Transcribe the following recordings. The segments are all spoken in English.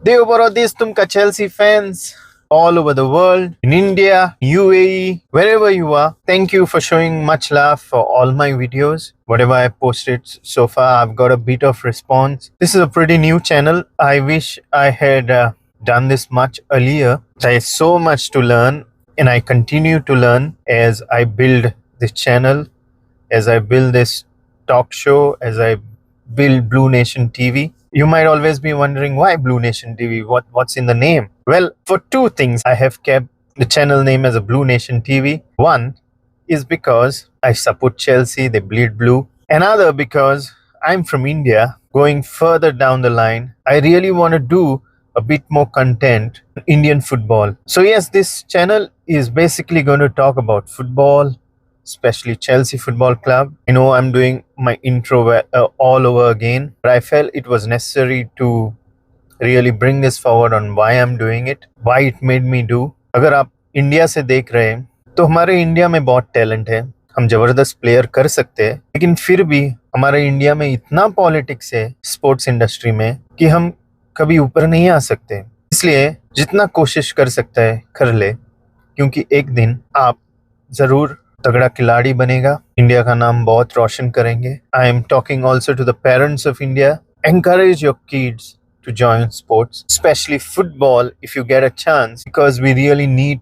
Dev Barodis Tumka Chelsea fans all over the world, in India, UAE, wherever you are. Thank you for showing much love for all my videos. Whatever I posted so far, I've got a bit of response. This is a pretty new channel. I wish I had done this much earlier. There's so much to learn, and I continue to learn as I build this channel, as I build this talk show, as I build Blue Nation TV. You might always be wondering why Blue Nation TV? What's in the name? Well, for two things, I have kept the channel name as a Blue Nation TV. One is because I support Chelsea, they bleed blue. Another because I'm from India. Going further down the line, I really want to do a bit more content on Indian football. So yes, this channel is basically going to talk about football, especially Chelsea Football Club. I know I'm doing my intro all over again, but I felt it was necessary to really bring this forward on why I'm doing it, why it made me do. अगर आप India से देख रहे हैं तो हमारे India में बहुत टैलेंट है, हम जबरदस्त प्लेयर कर सकते हैं, लेकिन फिर भी हमारे इंडिया में इतना पॉलिटिक्स है स्पोर्ट्स इंडस्ट्री में कि हम कभी ऊपर नहीं आ सकते. इसलिए जितना कोशिश कर सकता है कर ले, क्योंकि एक दिन आप जरूर तगड़ा खिलाड़ी बनेगा, इंडिया का नाम बहुत रोशन करेंगे. I am talking also to the parents of India. Encourage your kids to join sports, especially football if you get a chance, because we really need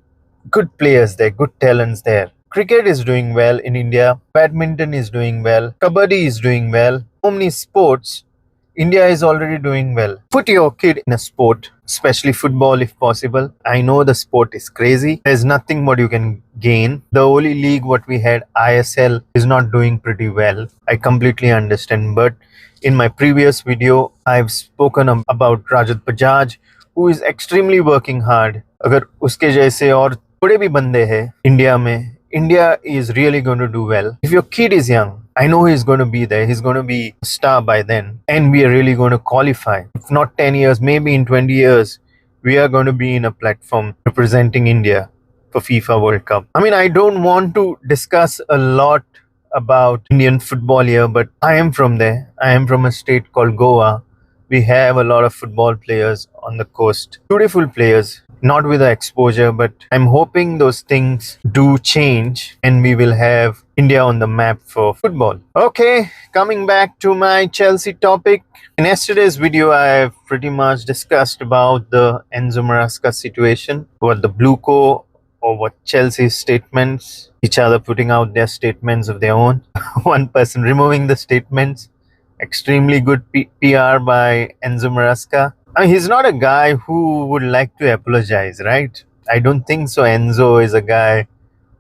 good players there, good talents there. Cricket is doing well in India, badminton is doing well, kabaddi is doing well. So many sports, India is already doing well. Put your kid in a sport, especially football if possible. I know the sport is crazy. There's nothing what you can gain. The only league what we had, ISL, is not doing pretty well. I completely understand. But in my previous video, I've spoken about Rajat Bajaj, who is extremely working hard. अगर उसके जैसे और थोड़े भी बंदे हैं India में, India is really going to do well. If your kid is young, I know he's going to be there. He's going to be a star by then. And we are really going to qualify. If not 10 years, maybe in 20 years, we are going to be in a platform representing India for FIFA World Cup. I mean, I don't want to discuss a lot about Indian football here, but I am from there. I am from a state called Goa. We have a lot of football players on the coast. Beautiful players. Not with the exposure, but I'm hoping those things do change and we will have India on the map for football. Okay, coming back to my Chelsea topic. In yesterday's video, I have pretty much discussed about the Enzo Maresca situation, what the Blue Co or what Chelsea's statements, each other putting out their statements of their own. One person removing the statements. Extremely good PR by Enzo Maresca. I mean, he's not a guy who would like to apologize, right? I don't think so. Enzo is a guy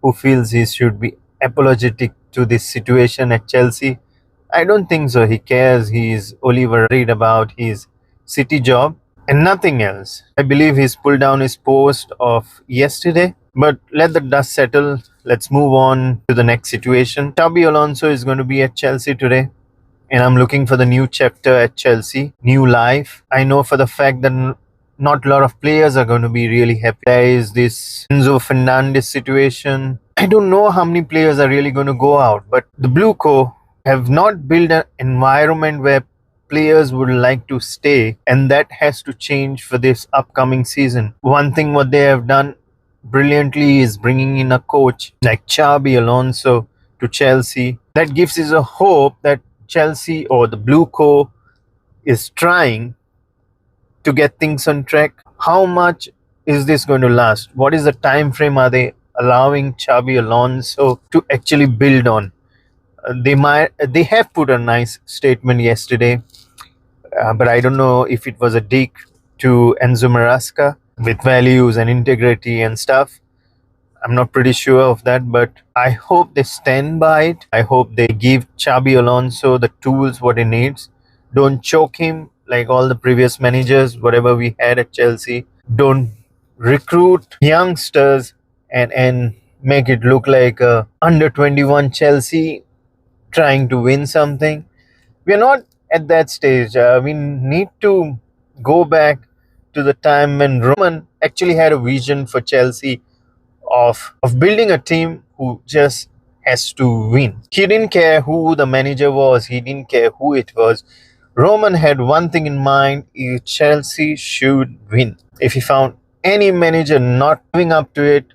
who feels he should be apologetic to this situation at Chelsea. I don't think so. He cares. He's only worried about his City job and nothing else. I believe he's pulled down his post of yesterday. But let the dust settle. Let's move on to the next situation. Xabi Alonso is going to be at Chelsea today. And I'm looking for the new chapter at Chelsea, new life. I know for the fact that not a lot of players are going to be really happy. There is this Enzo Fernandez situation. I don't know how many players are really going to go out, but the Blue Co have not built an environment where players would like to stay, and that has to change for this upcoming season. One thing what they have done brilliantly is bringing in a coach like Xabi Alonso to Chelsea. That gives us a hope that Chelsea or the Blue Co is trying to get things on track. How much is this going to last? What is the time frame are they allowing Xabi Alonso to actually build on? They have put a nice statement yesterday, but I don't know if it was a dig to Enzo Maresca with values and integrity and stuff. I'm not pretty sure of that, but I hope they stand by it. I hope they give Xabi Alonso the tools what he needs. Don't choke him like all the previous managers, whatever we had at Chelsea. Don't recruit youngsters and make it look like a under 21 Chelsea trying to win something. We're not at that stage. We need to go back to the time when Roman actually had a vision for Chelsea of building a team who just has to win. He didn't care who the manager was. He didn't care who it was. Roman had one thing in mind: Chelsea should win. If he found any manager not living up to it,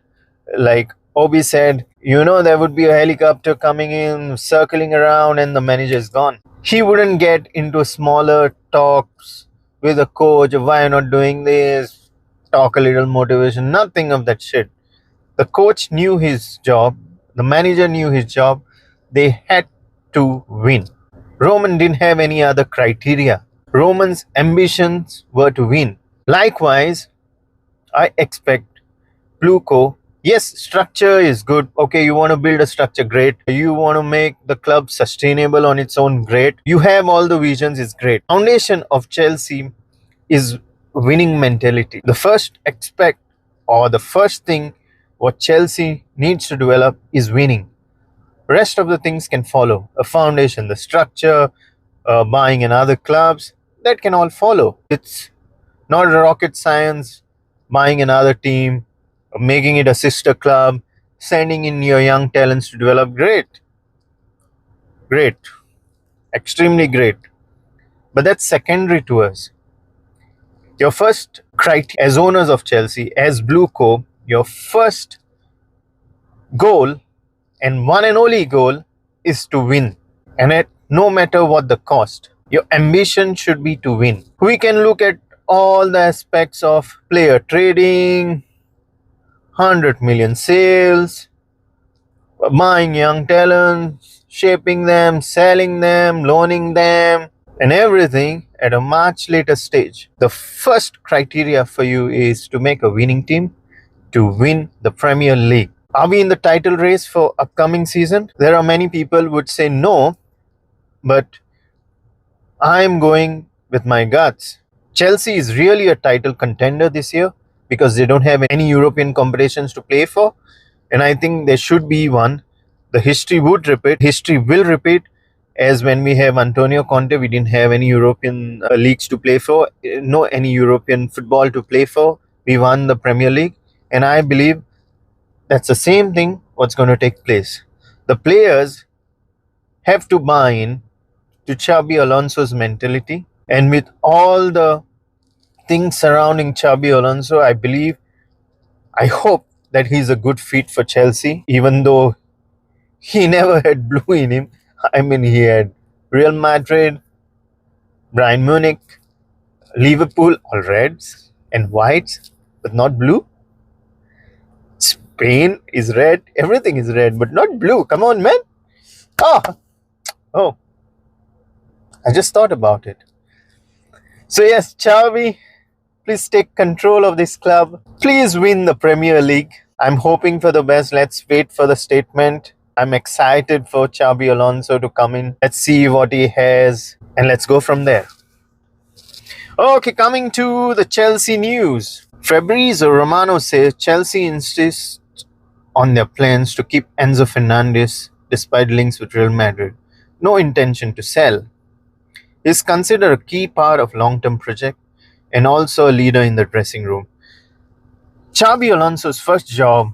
like Obi said, there would be a helicopter coming in, circling around, and the manager is gone. He wouldn't get into smaller talks with a coach of why you're not doing this, talk a little motivation, nothing of that shit. The coach knew his job, the manager knew his job, they had to win. Roman didn't have any other criteria. Roman's ambitions were to win. Likewise, I expect Bluco. Yes, structure is good. Okay, you want to build a structure, great. You want to make the club sustainable on its own, great. You have all the visions, is great. Foundation of Chelsea is winning mentality. The first aspect or the first thing what Chelsea needs to develop is winning. Rest of the things can follow. A foundation, the structure, buying in other clubs, that can all follow. It's not rocket science. Buying another team, making it a sister club, sending in your young talents to develop, great, extremely great. But that's secondary to us. Your first criteria as owners of Chelsea, as Blue Co, your first goal and one and only goal is to win. And at no matter what the cost, your ambition should be to win. We can look at all the aspects of player trading, 100 million sales, buying young talents, shaping them, selling them, loaning them, and everything at a much later stage. The first criteria for you is to make a winning team, to win the Premier League. Are we in the title race for upcoming season? There are many people would say no, but I'm going with my guts. Chelsea is really a title contender this year because they don't have any European competitions to play for, and I think there should be one. The history would repeat, history will repeat, as when we have Antonio Conte, we didn't have any European leagues to play for, no any European football to play for. We won the Premier League, and I believe that's the same thing what's going to take place. The players have to buy in to Xabi Alonso's mentality, and with all the things surrounding Xabi Alonso, I hope that he's a good fit for Chelsea, even though he never had blue in him. I mean, he had Real Madrid, Bayern Munich, Liverpool, all reds and whites, but not blue. Spain is red, everything is red, but not blue. Come on, man. Oh, I just thought about it. So yes, Xavi, please take control of this club. Please win the Premier League. I'm hoping for the best. Let's wait for the statement. I'm excited for Xabi Alonso to come in. Let's see what he has and let's go from there. Okay, coming to the Chelsea news. Fabrizio Romano says Chelsea insists on their plans to keep Enzo Fernandez despite links with Real Madrid. No intention to sell. He is considered a key part of long-term project and also a leader in the dressing room. Xabi Alonso's first job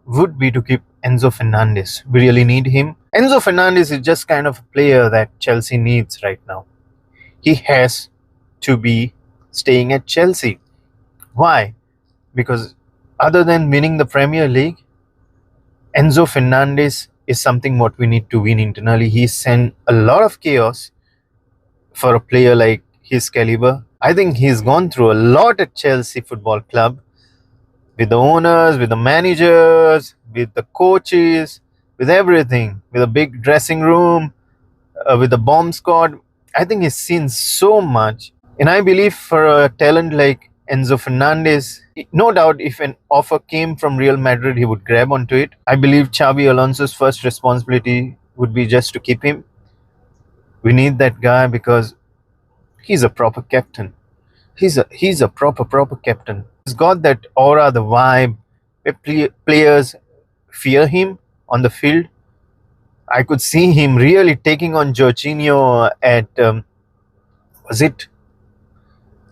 would be to keep Enzo Fernandez. We really need him. Enzo Fernandez is just kind of a player that Chelsea needs right now. He has to be staying at Chelsea. Why? Because other than winning the Premier League, Enzo Fernandez is something what we need to win internally. He sent a lot of chaos for a player like his caliber. I think he's gone through a lot at Chelsea Football Club, with the owners, with the managers, with the coaches, with everything, with a big dressing room, with the bomb squad. I think he's seen so much. And I believe for a talent like Enzo Fernandez, no doubt if an offer came from Real Madrid, he would grab onto it. I believe Xabi Alonso's first responsibility would be just to keep him. We need that guy because he's a proper captain. He's a proper captain. He's got that aura, the vibe, where players fear him on the field. I could see him really taking on Jorginho at, was it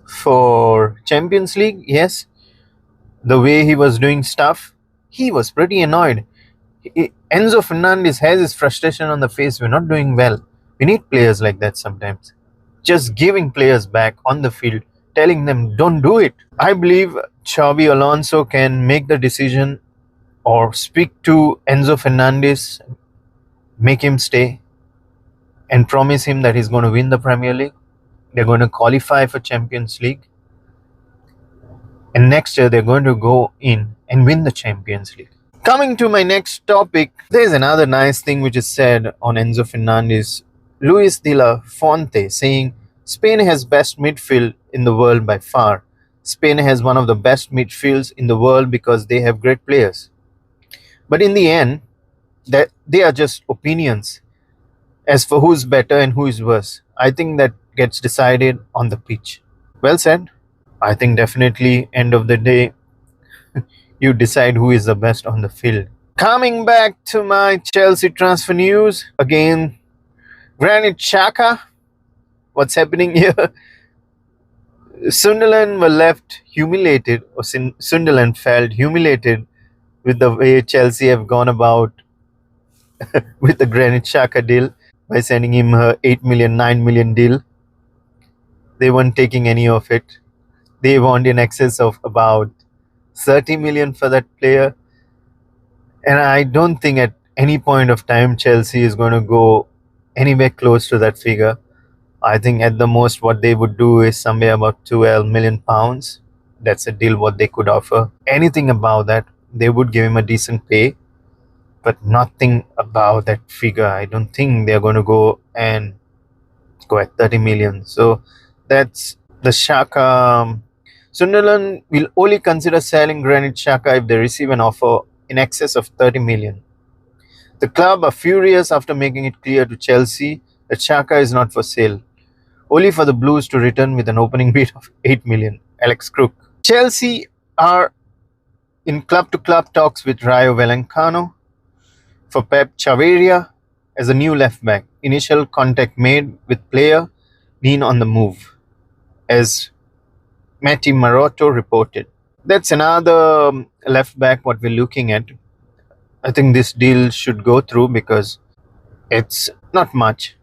for Champions League? Yes. The way he was doing stuff, he was pretty annoyed. Enzo Fernandez has his frustration on the face. We're not doing well. We need players like that sometimes. just giving players back on the field, telling them don't do it. I believe Xabi Alonso can make the decision or speak to Enzo Fernandez, make him stay, and promise him that he's going to win the Premier League. They're going to qualify for Champions League, and next year they're going to go in and win the Champions League. Coming to my next topic, there's another nice thing which is said on Enzo Fernandez. Luis de la Fonte saying Spain has best midfield in the world by far. Spain has one of the best midfields in the world because they have great players. But in the end, that they are just opinions as for who's better and who is worse. I think that gets decided on the pitch. Well said. I think definitely end of the day, you decide who is the best on the field. Coming back to my Chelsea transfer news, again, Granit Xhaka. What's happening here? Sunderland were left humiliated, or Sunderland felt humiliated with the way Chelsea have gone about with the Granit Xhaka deal by sending him a 8 million, 9 million deal. They weren't taking any of it. They want in excess of about 30 million for that player. And I don't think at any point of time Chelsea is going to go anywhere close to that figure. I think at the most what they would do is somewhere about 12 million pounds. That's a deal what they could offer. Anything about that, they would give him a decent pay, but nothing about that figure. I don't think they're going to go at 30 million. So that's the Xhaka. Sunderland will only consider selling Granit Xhaka if they receive an offer in excess of 30 million. The club are furious after making it clear to Chelsea that Xhaka is not for sale, only for the Blues to return with an opening bid of 8 million. Alex Crook. Chelsea are in club-to-club talks with Rayo Vallecano for Pep Chavarria as a new left-back. Initial contact made with player Dean on the move, as Matty Maroto reported. That's another left-back what we're looking at. I think this deal should go through because it's not much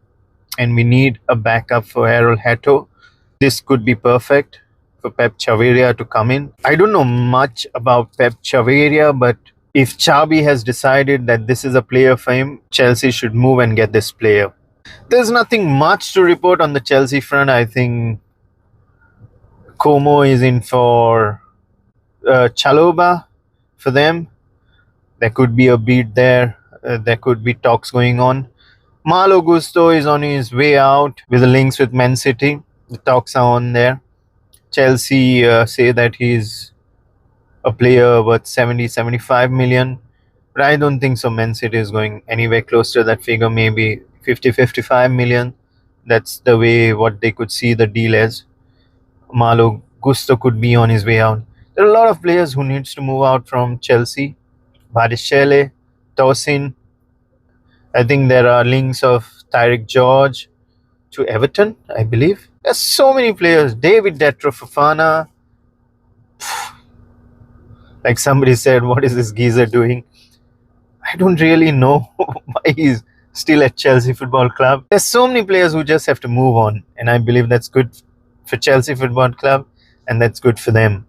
and we need a backup for Errol Hato. This could be perfect for Pep Chavarria to come in. I don't know much about Pep Chavarria, but if Xabi has decided that this is a player for him, Chelsea should move and get this player. There's nothing much to report on the Chelsea front. I think Como is in for Chalobah for them. There could be a bid there. There could be talks going on. Malo Gusto is on his way out with the links with Man City. The talks are on there. Chelsea say that he's a player worth 70-75 million. But I don't think so. Man City is going anywhere close to that figure. Maybe 50-55 million. That's the way what they could see the deal as. Malo Gusto could be on his way out. There are a lot of players who needs to move out from Chelsea. Badiashile, Tosin. I think there are links of Tyrick George to Everton, I believe. There's so many players. David Detro Fofana. Like somebody said, what is this geezer doing? I don't really know why he's still at Chelsea Football Club. There's so many players who just have to move on. And I believe that's good for Chelsea Football Club. And that's good for them.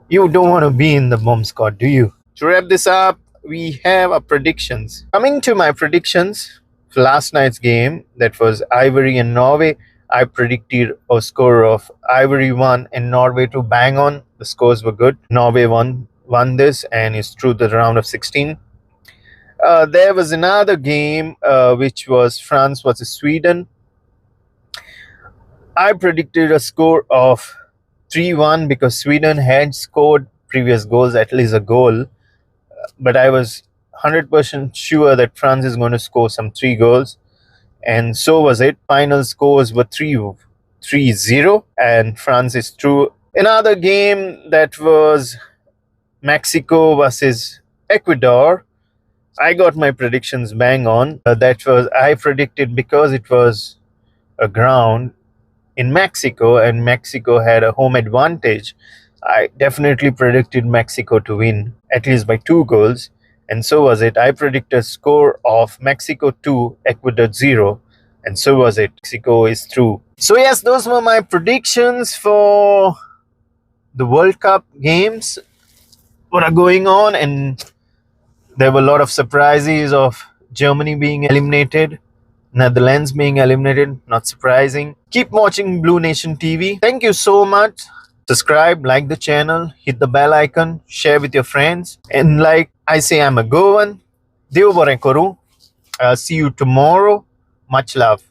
You don't want to be in the bomb squad, do you? To wrap this up, we have our predictions. Coming to my predictions for last night's game, that was Ivory and Norway. I predicted a score of Ivory 1 and Norway 2 bang on. The scores were good. Norway won this and is through the round of 16. There was another game which was France versus Sweden. I predicted a score of 3-1 because Sweden had scored previous goals, at least a goal. But I was 100% sure that France is going to score some 3 goals. And so was it. Final scores were 3-0 and France is through. Another game that was Mexico versus Ecuador. I got my predictions bang on. I predicted because it was a ground in Mexico and Mexico had a home advantage. I definitely predicted Mexico to win at least by 2 goals. And so was it. I predicted a score of Mexico 2, Ecuador 0. And so was it. Mexico is through. So yes, those were my predictions for the World Cup games what are going on, and there were a lot of surprises of Germany being eliminated, Netherlands being eliminated, not surprising. Keep watching Blue Nation TV. Thank you so much. Subscribe, like the channel, hit the bell icon, share with your friends. And like I say, I'm a Goan. Deo Bore Koru. I'll see you tomorrow. Much love.